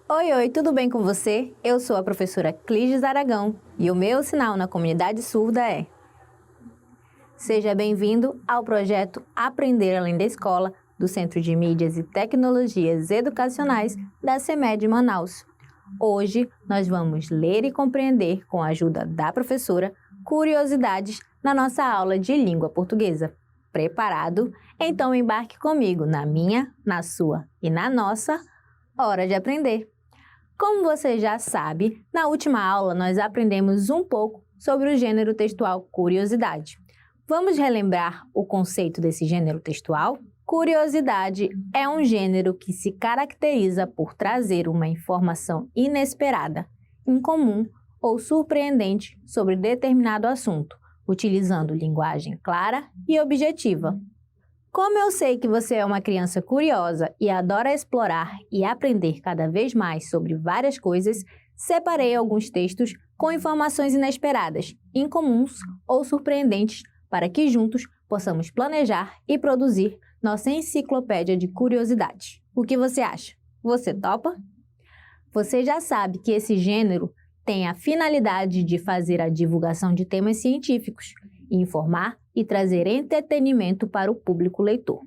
Oi, oi, tudo bem com você? Eu sou a professora Clígis Aragão e o meu sinal na comunidade surda é: seja bem-vindo ao projeto Aprender Além da Escola do Centro de Mídias e Tecnologias Educacionais da CEMED Manaus. Hoje nós vamos ler e compreender, com a ajuda da professora, curiosidades na nossa aula de língua portuguesa. Preparado? Então embarque comigo na minha, na sua e na nossa Hora de Aprender. Como você já sabe, na última aula nós aprendemos um pouco sobre o gênero textual curiosidade. Vamos relembrar o conceito desse gênero textual? Curiosidade é um gênero que se caracteriza por trazer uma informação inesperada, incomum ou surpreendente sobre determinado assunto, utilizando linguagem clara e objetiva. Como eu sei que você é uma criança curiosa e adora explorar e aprender cada vez mais sobre várias coisas, separei alguns textos com informações inesperadas, incomuns ou surpreendentes para que juntos possamos planejar e produzir nossa enciclopédia de curiosidades. O que você acha? Você topa? Você já sabe que esse gênero tem a finalidade de fazer a divulgação de temas científicos, informar e trazer entretenimento para o público leitor,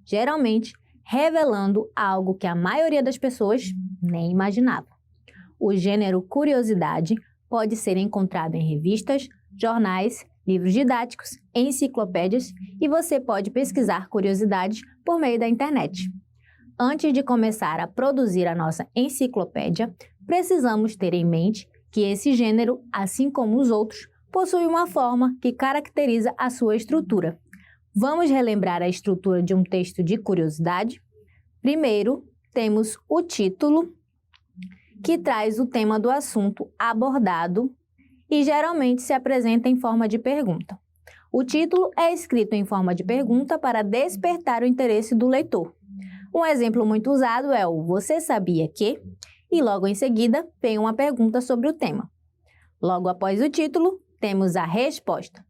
geralmente revelando algo que a maioria das pessoas nem imaginava. O gênero curiosidade pode ser encontrado em revistas, jornais, livros didáticos, enciclopédias e você pode pesquisar curiosidades por meio da internet. Antes de começar a produzir a nossa enciclopédia, precisamos ter em mente que esse gênero, assim como os outros, possui uma forma que caracteriza a sua estrutura. Vamos relembrar a estrutura de um texto de curiosidade? Primeiro, temos o título, que traz o tema do assunto abordado e geralmente se apresenta em forma de pergunta. O título é escrito em forma de pergunta para despertar o interesse do leitor. Um exemplo muito usado é o "Você sabia que?" e logo em seguida vem uma pergunta sobre o tema. Logo após o título, temos a resposta,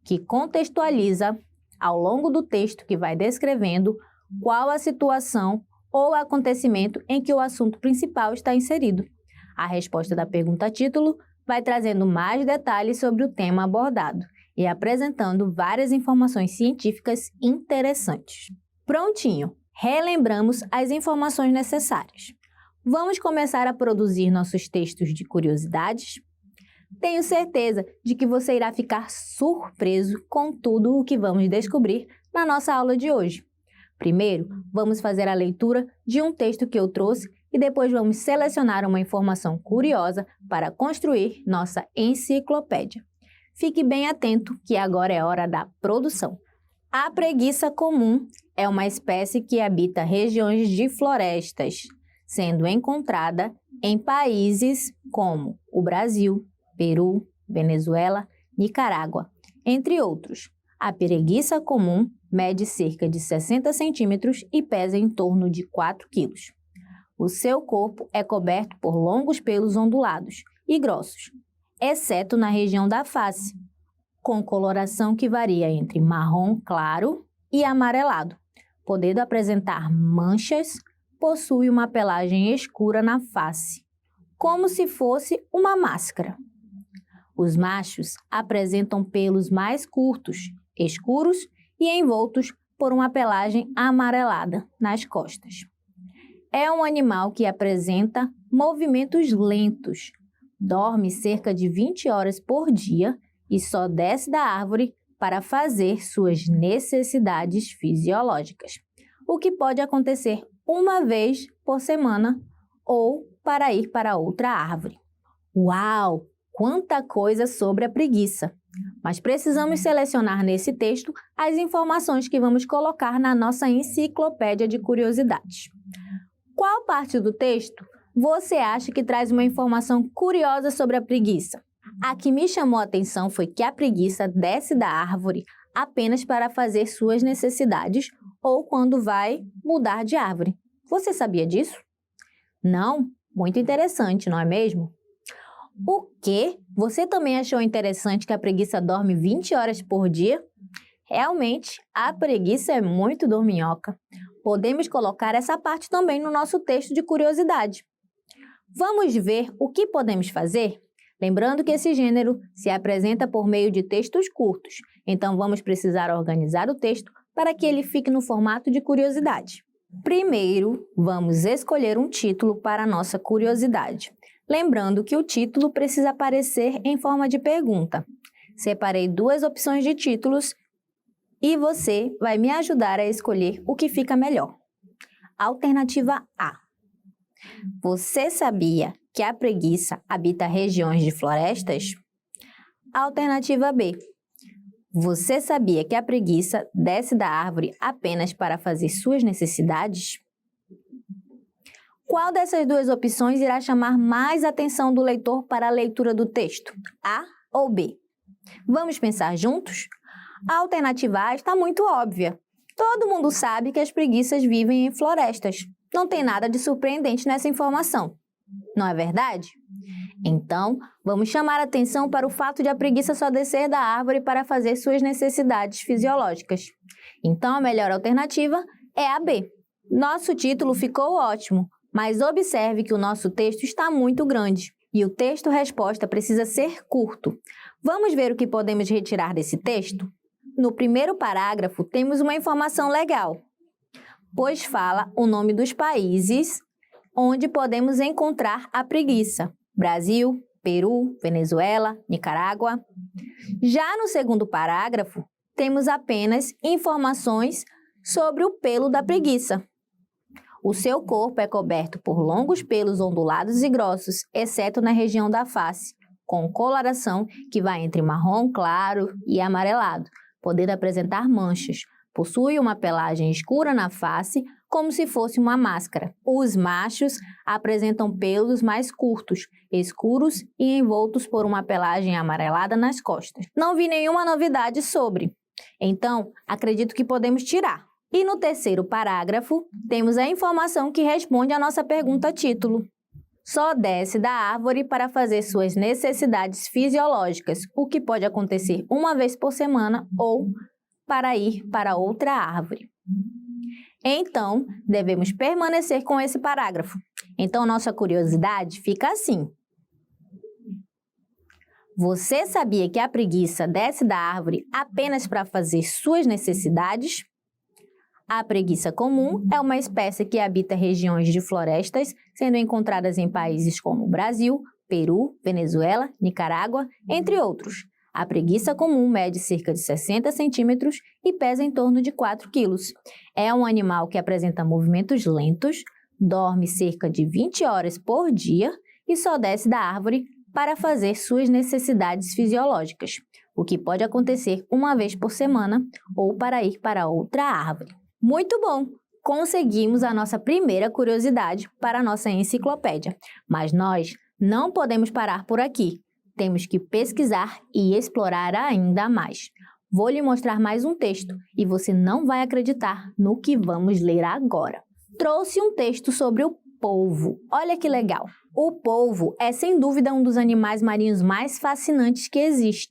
que contextualiza ao longo do texto que vai descrevendo qual a situação ou acontecimento em que o assunto principal está inserido. A resposta da pergunta título vai trazendo mais detalhes sobre o tema abordado e apresentando várias informações científicas interessantes. Prontinho! Relembramos as informações necessárias. Vamos começar a produzir nossos textos de curiosidades? Tenho certeza de que você irá ficar surpreso com tudo o que vamos descobrir na nossa aula de hoje. Primeiro, vamos fazer a leitura de um texto que eu trouxe e depois vamos selecionar uma informação curiosa para construir nossa enciclopédia. Fique bem atento que agora é hora da produção. A preguiça comum é uma espécie que habita regiões de florestas, sendo encontrada em países como o Brasil, Peru, Venezuela, Nicarágua, entre outros. A preguiça comum mede cerca de 60 centímetros e pesa em torno de 4 quilos. O seu corpo é coberto por longos pelos ondulados e grossos, exceto na região da face, com coloração que varia entre marrom claro e amarelado, podendo apresentar manchas. Possui uma pelagem escura na face, como se fosse uma máscara. Os machos apresentam pelos mais curtos, escuros e envoltos por uma pelagem amarelada nas costas. É um animal que apresenta movimentos lentos, dorme cerca de 20 horas por dia e só desce da árvore para fazer suas necessidades fisiológicas, o que pode acontecer uma vez por semana ou para ir para outra árvore. Uau! Quanta coisa sobre a preguiça! Mas precisamos selecionar nesse texto as informações que vamos colocar na nossa enciclopédia de curiosidades. Qual parte do texto você acha que traz uma informação curiosa sobre a preguiça? A que me chamou a atenção foi que a preguiça desce da árvore apenas para fazer suas necessidades ou quando vai mudar de árvore. Você sabia disso? Não? Muito interessante, não é mesmo? O quê? Você também achou interessante que a preguiça dorme 20 horas por dia? Realmente, a preguiça é muito dorminhoca. Podemos colocar essa parte também no nosso texto de curiosidade. Vamos ver o que podemos fazer? Lembrando que esse gênero se apresenta por meio de textos curtos, então vamos precisar organizar o texto para que ele fique no formato de curiosidade. Primeiro, vamos escolher um título para a nossa curiosidade. Lembrando que o título precisa aparecer em forma de pergunta. Separei 2 opções de títulos e você vai me ajudar a escolher o que fica melhor. Alternativa A. Você sabia que a preguiça habita regiões de florestas? Alternativa B. Você sabia que a preguiça desce da árvore apenas para fazer suas necessidades? Qual dessas 2 opções irá chamar mais atenção do leitor para a leitura do texto? A ou B? Vamos pensar juntos? A alternativa A está muito óbvia. Todo mundo sabe que as preguiças vivem em florestas. Não tem nada de surpreendente nessa informação. Não é verdade? Então, vamos chamar atenção para o fato de a preguiça só descer da árvore para fazer suas necessidades fisiológicas. Então, a melhor alternativa é a B. Nosso título ficou ótimo, mas observe que o nosso texto está muito grande e o texto-resposta precisa ser curto. Vamos ver o que podemos retirar desse texto? No primeiro parágrafo, temos uma informação legal, pois fala o nome dos países onde podemos encontrar a preguiça: Brasil, Peru, Venezuela, Nicarágua. Já no segundo parágrafo, temos apenas informações sobre o pelo da preguiça. O seu corpo é coberto por longos pelos ondulados e grossos, exceto na região da face, com coloração que vai entre marrom claro e amarelado, podendo apresentar manchas. Possui uma pelagem escura na face, como se fosse uma máscara. Os machos apresentam pelos mais curtos, escuros e envoltos por uma pelagem amarelada nas costas. Não vi nenhuma novidade sobre. Então, acredito que podemos tirar. E no terceiro parágrafo, temos a informação que responde à nossa pergunta título. Só desce da árvore para fazer suas necessidades fisiológicas, o que pode acontecer uma vez por semana ou para ir para outra árvore. Então, devemos permanecer com esse parágrafo. Então, nossa curiosidade fica assim. Você sabia que a preguiça desce da árvore apenas para fazer suas necessidades? A preguiça comum é uma espécie que habita regiões de florestas, sendo encontradas em países como Brasil, Peru, Venezuela, Nicarágua, entre outros. A preguiça comum mede cerca de 60 centímetros e pesa em torno de 4 quilos. É um animal que apresenta movimentos lentos, dorme cerca de 20 horas por dia e só desce da árvore para fazer suas necessidades fisiológicas, o que pode acontecer uma vez por semana ou para ir para outra árvore. Muito bom! Conseguimos a nossa primeira curiosidade para a nossa enciclopédia, mas nós não podemos parar por aqui. Temos que pesquisar e explorar ainda mais. Vou lhe mostrar mais um texto e você não vai acreditar no que vamos ler agora. Trouxe um texto sobre o polvo. Olha que legal! O polvo é sem dúvida um dos animais marinhos mais fascinantes que existe.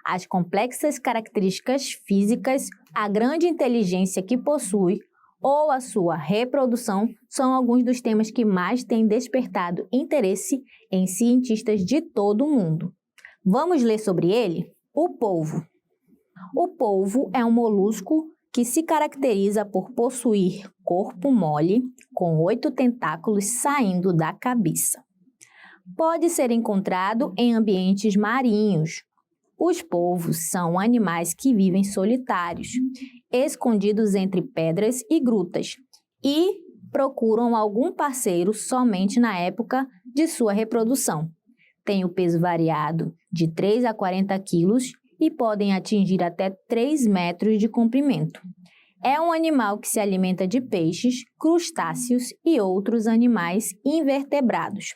As complexas características físicas, a grande inteligência que possui ou a sua reprodução são alguns dos temas que mais têm despertado interesse em cientistas de todo o mundo. Vamos ler sobre ele? O polvo. O polvo é um molusco que se caracteriza por possuir corpo mole, com 8 tentáculos saindo da cabeça. Pode ser encontrado em ambientes marinhos. Os polvos são animais que vivem solitários, escondidos entre pedras e grutas, e procuram algum parceiro somente na época de sua reprodução. Têm o peso variado de 3 a 40 quilos e podem atingir até 3 metros de comprimento. É um animal que se alimenta de peixes, crustáceos e outros animais invertebrados.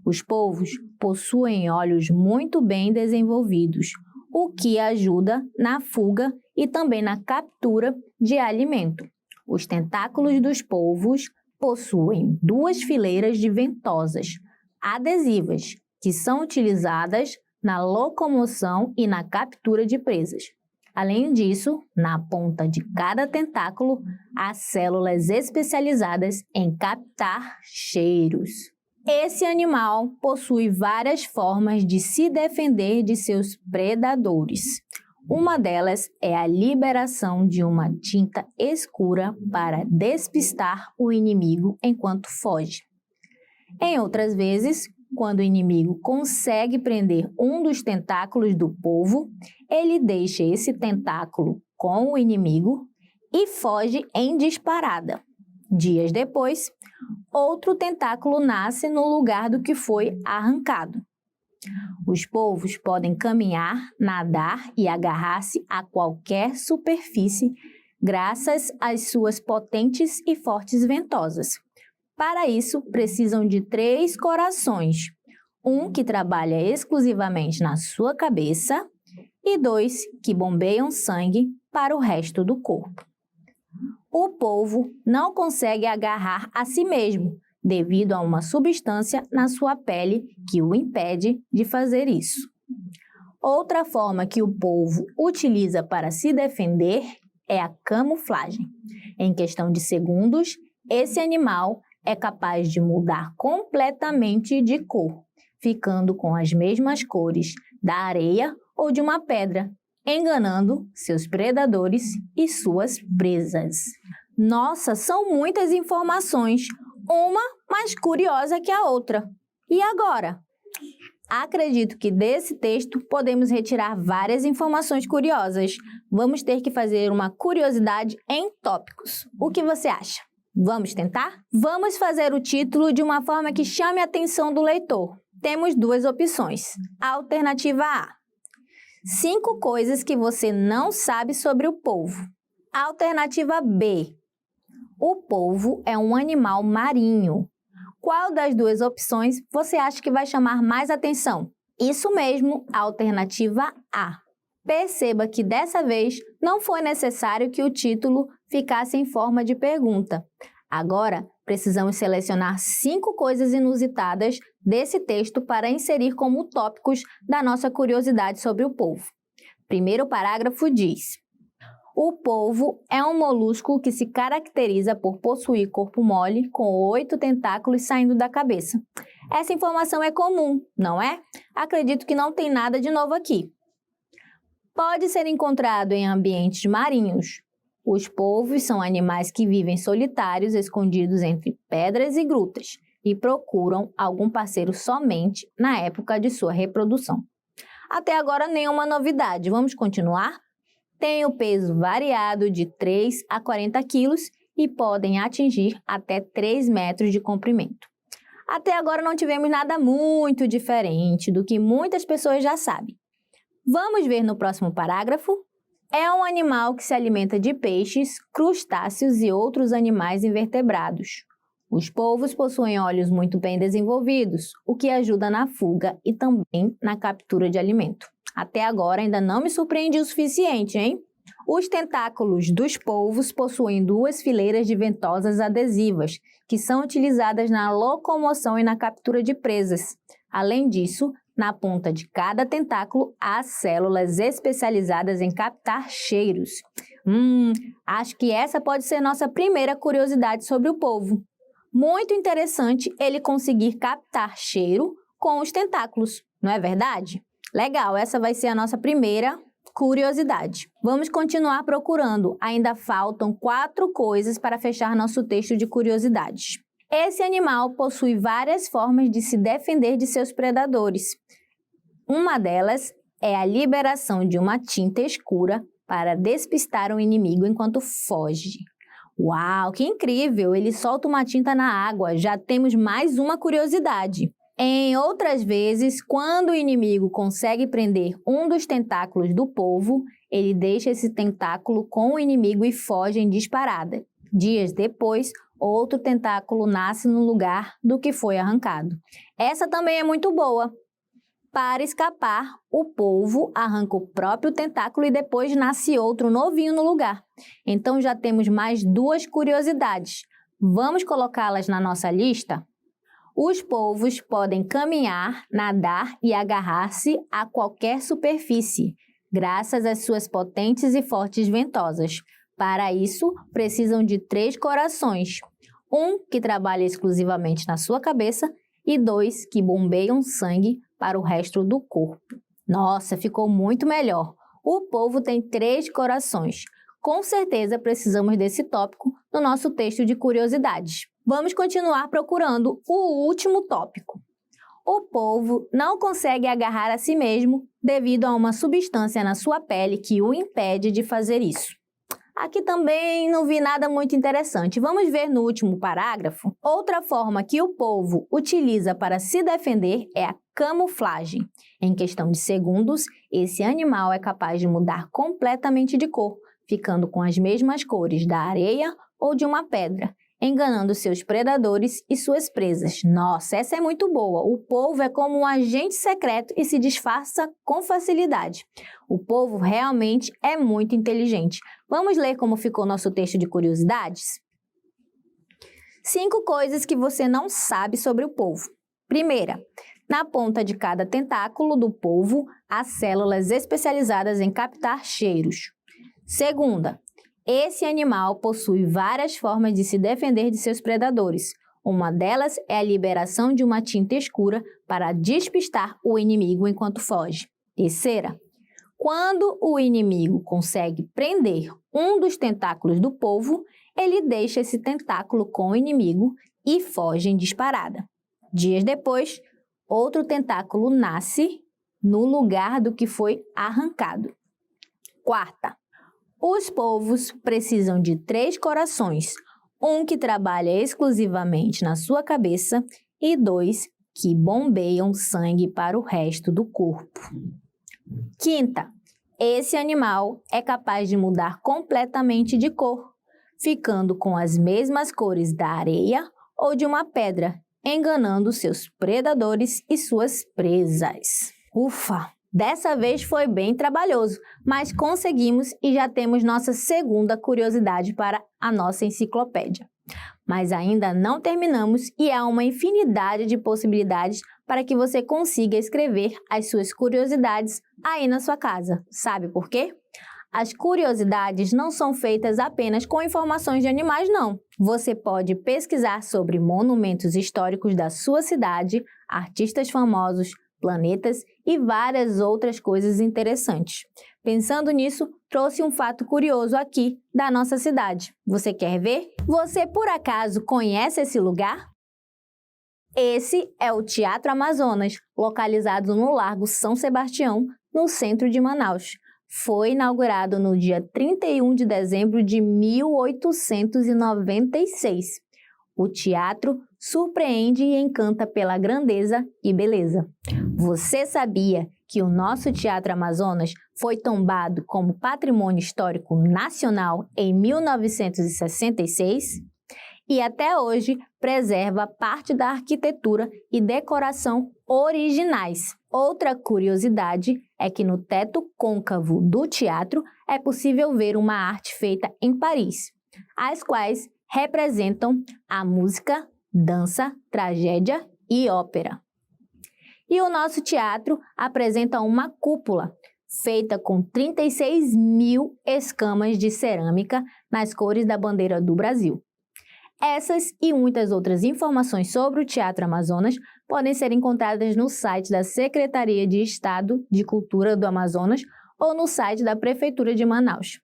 Os polvos possuem olhos muito bem desenvolvidos, o que ajuda na fuga e também na captura de alimento. Os tentáculos dos polvos possuem 2 fileiras de ventosas adesivas, que são utilizadas na locomoção e na captura de presas. Além disso, na ponta de cada tentáculo, há células especializadas em captar cheiros. Esse animal possui várias formas de se defender de seus predadores. Uma delas é a liberação de uma tinta escura para despistar o inimigo enquanto foge. Em outras vezes, quando o inimigo consegue prender um dos tentáculos do polvo, ele deixa esse tentáculo com o inimigo e foge em disparada. Dias depois, outro tentáculo nasce no lugar do que foi arrancado. Os polvos podem caminhar, nadar e agarrar-se a qualquer superfície graças às suas potentes e fortes ventosas. Para isso, precisam de 3 corações, um que trabalha exclusivamente na sua cabeça e 2 que bombeiam sangue para o resto do corpo. O polvo não consegue agarrar a si mesmo, devido a uma substância na sua pele que o impede de fazer isso. Outra forma que o polvo utiliza para se defender é a camuflagem. Em questão de segundos, esse animal é capaz de mudar completamente de cor, ficando com as mesmas cores da areia ou de uma pedra, enganando seus predadores e suas presas. Nossa, são muitas informações, uma mais curiosa que a outra. E agora? Acredito que desse texto podemos retirar várias informações curiosas. Vamos ter que fazer uma curiosidade em tópicos. O que você acha? Vamos tentar? Vamos fazer o título de uma forma que chame a atenção do leitor. Temos 2 opções. Alternativa A: 5 coisas que você não sabe sobre o polvo. Alternativa B: o polvo é um animal marinho. Qual das 2 opções você acha que vai chamar mais atenção? Isso mesmo, alternativa A. Perceba que dessa vez não foi necessário que o título ficasse em forma de pergunta. Agora, precisamos selecionar 5 coisas inusitadas desse texto para inserir como tópicos da nossa curiosidade sobre o polvo. Primeiro parágrafo diz: o polvo é um molusco que se caracteriza por possuir corpo mole com 8 tentáculos saindo da cabeça. Essa informação é comum, não é? Acredito que não tem nada de novo aqui. Pode ser encontrado em ambientes marinhos. Os polvos são animais que vivem solitários, escondidos entre pedras e grutas, e procuram algum parceiro somente na época de sua reprodução. Até agora, nenhuma novidade. Vamos continuar? Tem o peso variado de 3 a 40 quilos e podem atingir até 3 metros de comprimento. Até agora não tivemos nada muito diferente do que muitas pessoas já sabem. Vamos ver no próximo parágrafo? É um animal que se alimenta de peixes, crustáceos e outros animais invertebrados. Os polvos possuem olhos muito bem desenvolvidos, o que ajuda na fuga e também na captura de alimento. Até agora ainda não me surpreendi o suficiente, hein? Os tentáculos dos polvos possuem 2 fileiras de ventosas adesivas, que são utilizadas na locomoção e na captura de presas. Além disso, na ponta de cada tentáculo há células especializadas em captar cheiros. Acho que essa pode ser nossa primeira curiosidade sobre o polvo. Muito interessante ele conseguir captar cheiro com os tentáculos, não é verdade? Legal, essa vai ser a nossa primeira curiosidade. Vamos continuar procurando. Ainda faltam 4 coisas para fechar nosso texto de curiosidades. Esse animal possui várias formas de se defender de seus predadores. Uma delas é a liberação de uma tinta escura para despistar o inimigo enquanto foge. Uau, que incrível! Ele solta uma tinta na água. Já temos mais uma curiosidade. Em outras vezes, quando o inimigo consegue prender um dos tentáculos do polvo, ele deixa esse tentáculo com o inimigo e foge em disparada. Dias depois, outro tentáculo nasce no lugar do que foi arrancado. Essa também é muito boa. Para escapar, o polvo arranca o próprio tentáculo e depois nasce outro novinho no lugar. Então já temos mais 2 curiosidades. Vamos colocá-las na nossa lista? Os polvos podem caminhar, nadar e agarrar-se a qualquer superfície, graças às suas potentes e fortes ventosas. Para isso, precisam de 3 corações, um que trabalha exclusivamente na sua cabeça e 2 que bombeiam sangue para o resto do corpo. Nossa, ficou muito melhor. O polvo tem 3 corações. Com certeza precisamos desse tópico no nosso texto de curiosidades. Vamos continuar procurando o último tópico. O polvo não consegue agarrar a si mesmo devido a uma substância na sua pele que o impede de fazer isso. Aqui também não vi nada muito interessante. Vamos ver no último parágrafo. Outra forma que o polvo utiliza para se defender é a camuflagem. Em questão de segundos, esse animal é capaz de mudar completamente de cor, ficando com as mesmas cores da areia ou de uma pedra, enganando seus predadores e suas presas. Nossa, essa é muito boa! O polvo é como um agente secreto e se disfarça com facilidade. O polvo realmente é muito inteligente. Vamos ler como ficou nosso texto de curiosidades? 5 coisas que você não sabe sobre o polvo. Primeira, na ponta de cada tentáculo do polvo, há células especializadas em captar cheiros. Segunda, esse animal possui várias formas de se defender de seus predadores. Uma delas é a liberação de uma tinta escura para despistar o inimigo enquanto foge. Terceira, quando o inimigo consegue prender um dos tentáculos do polvo, ele deixa esse tentáculo com o inimigo e foge em disparada. Dias depois, outro tentáculo nasce no lugar do que foi arrancado. Quarta, os polvos precisam de 3 corações, um que trabalha exclusivamente na sua cabeça e 2 que bombeiam sangue para o resto do corpo. Quinta, esse animal é capaz de mudar completamente de cor, ficando com as mesmas cores da areia ou de uma pedra, enganando seus predadores e suas presas. Ufa! Dessa vez foi bem trabalhoso, mas conseguimos e já temos nossa segunda curiosidade para a nossa enciclopédia. Mas ainda não terminamos e há uma infinidade de possibilidades para que você consiga escrever as suas curiosidades aí na sua casa. Sabe por quê? As curiosidades não são feitas apenas com informações de animais, não. Você pode pesquisar sobre monumentos históricos da sua cidade, artistas famosos, planetas e várias outras coisas interessantes. Pensando nisso, trouxe um fato curioso aqui da nossa cidade. Você quer ver? Você por acaso conhece esse lugar? Esse é o Teatro Amazonas, localizado no Largo São Sebastião, no centro de Manaus. Foi inaugurado no dia 31 de dezembro de 1896. O teatro surpreende e encanta pela grandeza e beleza. Você sabia que o nosso Teatro Amazonas foi tombado como Patrimônio Histórico Nacional em 1966? E até hoje preserva parte da arquitetura e decoração originais. Outra curiosidade é que no teto côncavo do teatro é possível ver uma arte feita em Paris, as quais representam a música, dança, tragédia e ópera. E o nosso teatro apresenta uma cúpula feita com 36.000 escamas de cerâmica nas cores da bandeira do Brasil. Essas e muitas outras informações sobre o Teatro Amazonas podem ser encontradas no site da Secretaria de Estado de Cultura do Amazonas ou no site da Prefeitura de Manaus.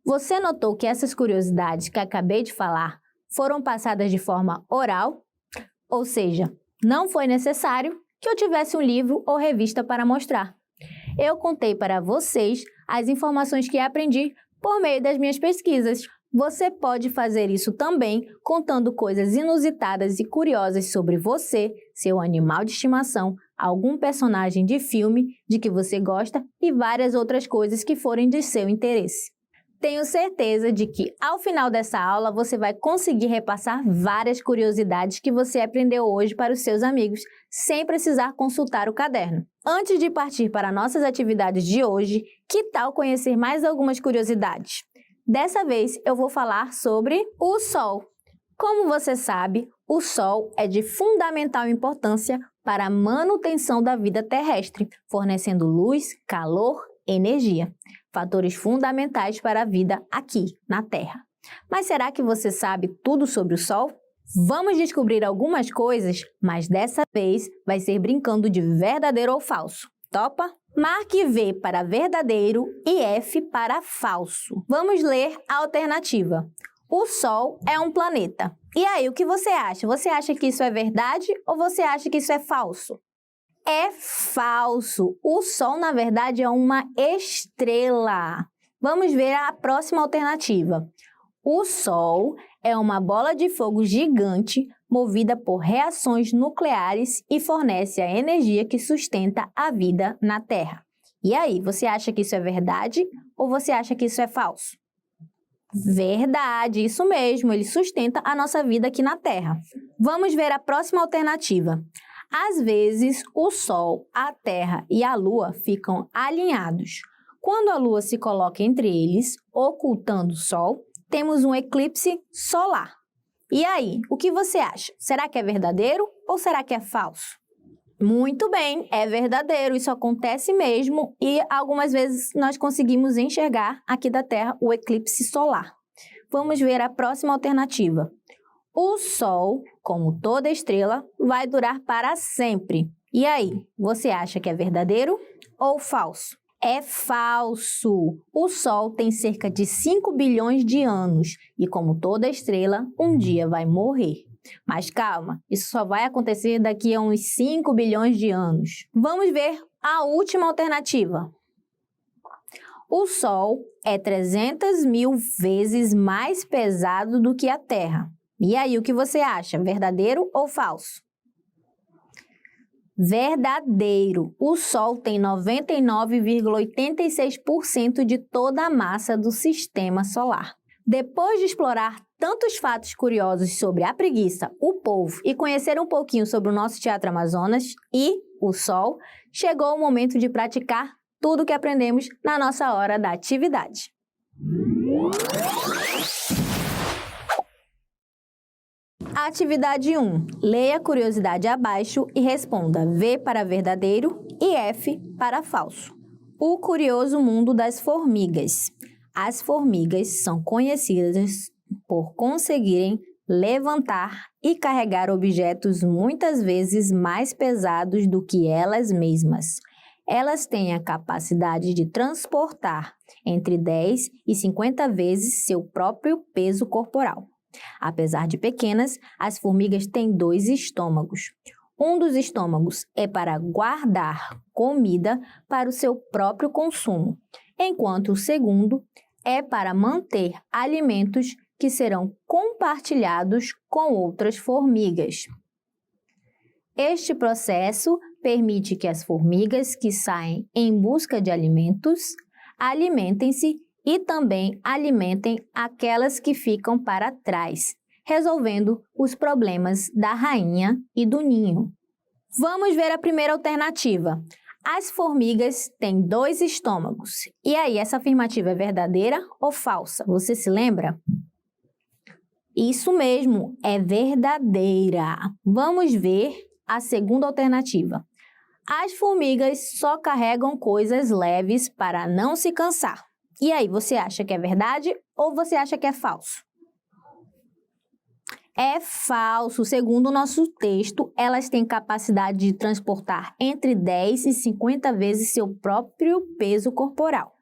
Você notou que essas curiosidades que acabei de falar foram passadas de forma oral? Ou seja, não foi necessário que eu tivesse um livro ou revista para mostrar. Eu contei para vocês as informações que aprendi por meio das minhas pesquisas. Você pode fazer isso também contando coisas inusitadas e curiosas sobre você, seu animal de estimação, algum personagem de filme de que você gosta e várias outras coisas que forem de seu interesse. Tenho certeza de que, ao final dessa aula, você vai conseguir repassar várias curiosidades que você aprendeu hoje para os seus amigos, sem precisar consultar o caderno. Antes de partir para nossas atividades de hoje, que tal conhecer mais algumas curiosidades? Dessa vez, eu vou falar sobre o Sol. Como você sabe, o Sol é de fundamental importância para a manutenção da vida terrestre, fornecendo luz, calor e energia. Fatores fundamentais para a vida aqui, na Terra. Mas será que você sabe tudo sobre o Sol? Vamos descobrir algumas coisas, mas dessa vez vai ser brincando de verdadeiro ou falso. Topa? Marque V para verdadeiro e F para falso. Vamos ler a alternativa. O Sol é um planeta. E aí, o que você acha? Você acha que isso é verdade ou você acha que isso é falso? É falso. O Sol, na verdade, é uma estrela. Vamos ver a próxima alternativa. O Sol é uma bola de fogo gigante movida por reações nucleares e fornece a energia que sustenta a vida na Terra. E aí, você acha que isso é verdade ou você acha que isso é falso? Verdade, isso mesmo, ele sustenta a nossa vida aqui na Terra. Vamos ver a próxima alternativa. Às vezes, o Sol, a Terra e a Lua ficam alinhados. Quando a Lua se coloca entre eles, ocultando o Sol, temos um eclipse solar. E aí, o que você acha? Será que é verdadeiro ou será que é falso? Muito bem, é verdadeiro, isso acontece mesmo e algumas vezes nós conseguimos enxergar aqui da Terra o eclipse solar. Vamos ver a próxima alternativa. O Sol, como toda estrela, vai durar para sempre. E aí, você acha que é verdadeiro ou falso? É falso! O Sol tem cerca de 5 bilhões de anos e, como toda estrela, um dia vai morrer. Mas calma, isso só vai acontecer daqui a uns 5 bilhões de anos. Vamos ver a última alternativa. O Sol é 300 mil vezes mais pesado do que a Terra. E aí, o que você acha? Verdadeiro ou falso? Verdadeiro. O Sol tem 99,86% de toda a massa do Sistema Solar. Depois de explorar tantos fatos curiosos sobre a preguiça, o polvo e conhecer um pouquinho sobre o nosso Teatro Amazonas e o Sol, chegou o momento de praticar tudo o que aprendemos na nossa hora da atividade. Atividade 1. Leia a curiosidade abaixo e responda V para verdadeiro e F para falso. O curioso mundo das formigas. As formigas são conhecidas por conseguirem levantar e carregar objetos muitas vezes mais pesados do que elas mesmas. Elas têm a capacidade de transportar entre 10 e 50 vezes seu próprio peso corporal. Apesar de pequenas, as formigas têm 2 estômagos. Um dos estômagos é para guardar comida para o seu próprio consumo, enquanto o segundo é para manter alimentos que serão compartilhados com outras formigas. Este processo permite que as formigas que saem em busca de alimentos alimentem-se e também alimentem aquelas que ficam para trás, resolvendo os problemas da rainha e do ninho. Vamos ver a primeira alternativa. As formigas têm 2 estômagos. E aí, essa afirmativa é verdadeira ou falsa? Você se lembra? Isso mesmo, é verdadeira. Vamos ver a segunda alternativa. As formigas só carregam coisas leves para não se cansar. E aí, você acha que é verdade ou você acha que é falso? É falso. Segundo o nosso texto, elas têm capacidade de transportar entre 10 e 50 vezes seu próprio peso corporal.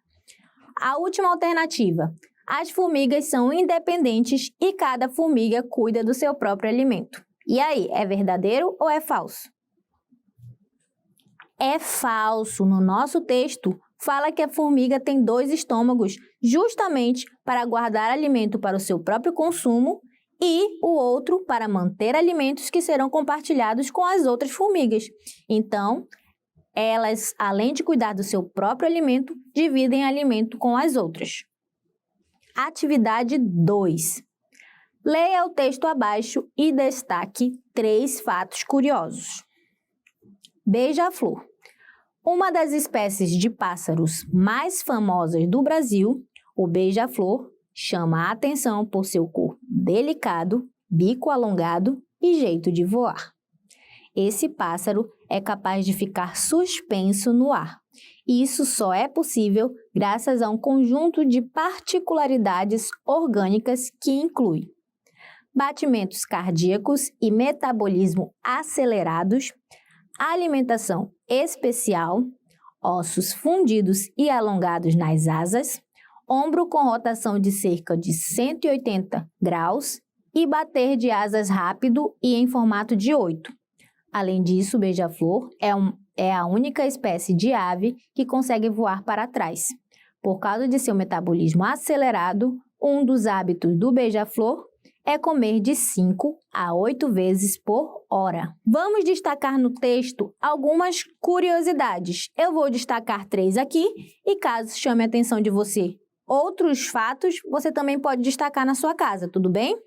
A última alternativa. As formigas são independentes e cada formiga cuida do seu próprio alimento. E aí, é verdadeiro ou é falso? É falso. No nosso texto, fala que a formiga tem 2 estômagos, justamente para guardar alimento para o seu próprio consumo e o outro para manter alimentos que serão compartilhados com as outras formigas. Então, elas, além de cuidar do seu próprio alimento, dividem alimento com as outras. Atividade 2. Leia o texto abaixo e destaque 3 fatos curiosos. Beija-flor. Uma das espécies de pássaros mais famosas do Brasil, o beija-flor chama a atenção por seu corpo delicado, bico alongado e jeito de voar. Esse pássaro é capaz de ficar suspenso no ar. E isso só é possível graças a um conjunto de particularidades orgânicas que inclui batimentos cardíacos e metabolismo acelerados, alimentação especial, ossos fundidos e alongados nas asas, ombro com rotação de cerca de 180 graus e bater de asas rápido e em formato de 8. Além disso, o beija-flor é a única espécie de ave que consegue voar para trás. Por causa de seu metabolismo acelerado, um dos hábitos do beija-flor é comer de 5 a 8 vezes por hora. Vamos destacar no texto algumas curiosidades. Eu vou destacar 3 aqui e caso chame a atenção de você outros fatos, você também pode destacar na sua casa, tudo bem?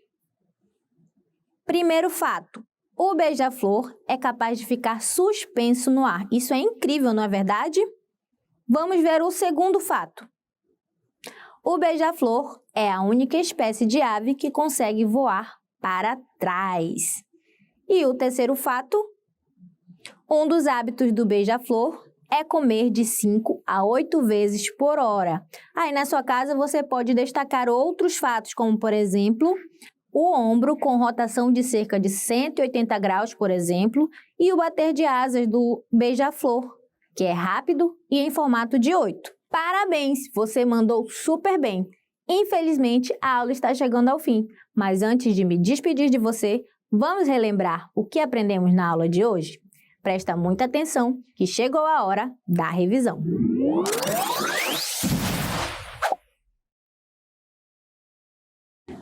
Primeiro fato, o beija-flor é capaz de ficar suspenso no ar. Isso é incrível, não é verdade? Vamos ver o segundo fato. O beija-flor é a única espécie de ave que consegue voar para trás. E o terceiro fato, um dos hábitos do beija-flor é comer de 5 a 8 vezes por hora. Aí na sua casa você pode destacar outros fatos, como por exemplo, o ombro com rotação de cerca de 180 graus, por exemplo, e o bater de asas do beija-flor, que é rápido e em formato de 8. Parabéns, você mandou super bem. Infelizmente, a aula está chegando ao fim, mas antes de me despedir de você, vamos relembrar o que aprendemos na aula de hoje? Presta muita atenção, que chegou a hora da revisão.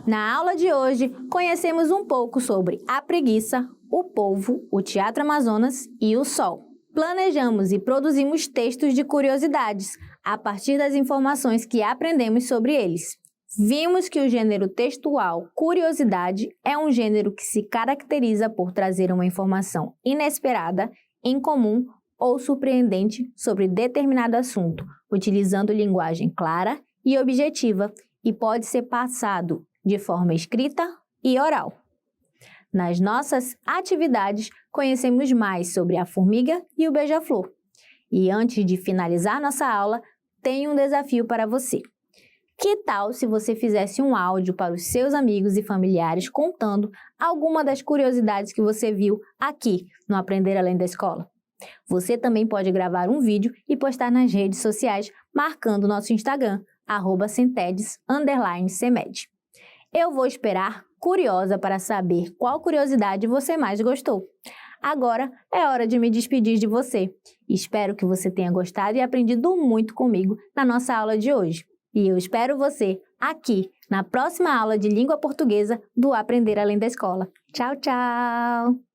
Na aula de hoje, conhecemos um pouco sobre a preguiça, o polvo, o Teatro Amazonas e o Sol. Planejamos e produzimos textos de curiosidades, a partir das informações que aprendemos sobre eles. Vimos que o gênero textual curiosidade é um gênero que se caracteriza por trazer uma informação inesperada, incomum ou surpreendente sobre determinado assunto, utilizando linguagem clara e objetiva, e pode ser passado de forma escrita e oral. Nas nossas atividades, conhecemos mais sobre a formiga e o beija-flor. E antes de finalizar nossa aula, tenho um desafio para você. Que tal se você fizesse um áudio para os seus amigos e familiares contando alguma das curiosidades que você viu aqui no Aprender Além da Escola? Você também pode gravar um vídeo e postar nas redes sociais marcando nosso Instagram, @centedes_cmed. Eu vou esperar, curiosa, para saber qual curiosidade você mais gostou. Agora é hora de me despedir de você. Espero que você tenha gostado e aprendido muito comigo na nossa aula de hoje. E eu espero você aqui na próxima aula de língua portuguesa do Aprender Além da Escola. Tchau, tchau!